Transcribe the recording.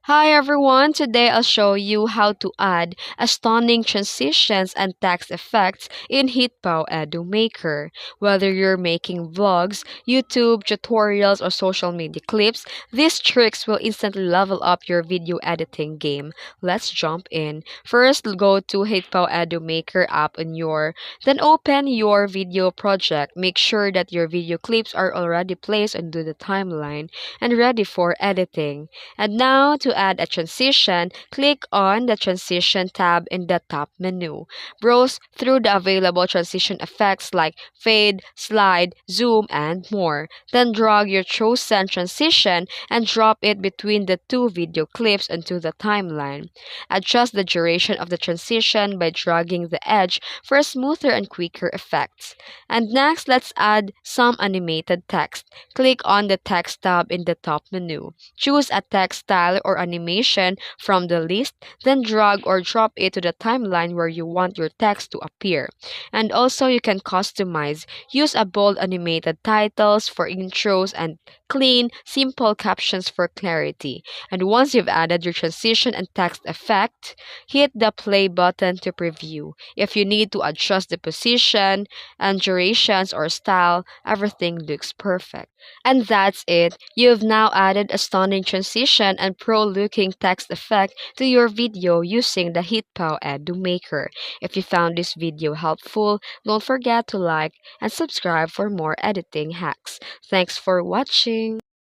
Hi everyone, today I'll show you how to add stunning transitions and text effects in HitPaw Edimakor. Whether you're making vlogs, YouTube tutorials, or social media clips, these tricks will instantly level up your video editing game. Let's jump in. First, go to HitPaw Edimakor app then open your video project. Make sure that your video clips are already placed onto the timeline and ready for editing. And now to add a transition, click on the Transition tab in the top menu. Browse through the available transition effects like fade, slide, zoom, and more. Then drag your chosen transition and drop it between the two video clips onto the timeline. Adjust the duration of the transition by dragging the edge for smoother and quicker effects. And next, let's add some animated text. Click on the Text tab in the top menu. Choose a text style or animation from the list, then drag or drop it to the timeline where you want your text to appear. And also, you can customize. Use a bold animated titles for intros and clean, simple captions for clarity. And once you've added your transition and text effect, hit the play button to preview. If you need to adjust the position and durations or style, everything looks perfect. And that's it. You've now added a stunning transition and pro-looking text effect to your video using the HitPaw Edimakor. If you found this video helpful, don't forget to like and subscribe for more editing hacks. Thanks for watching.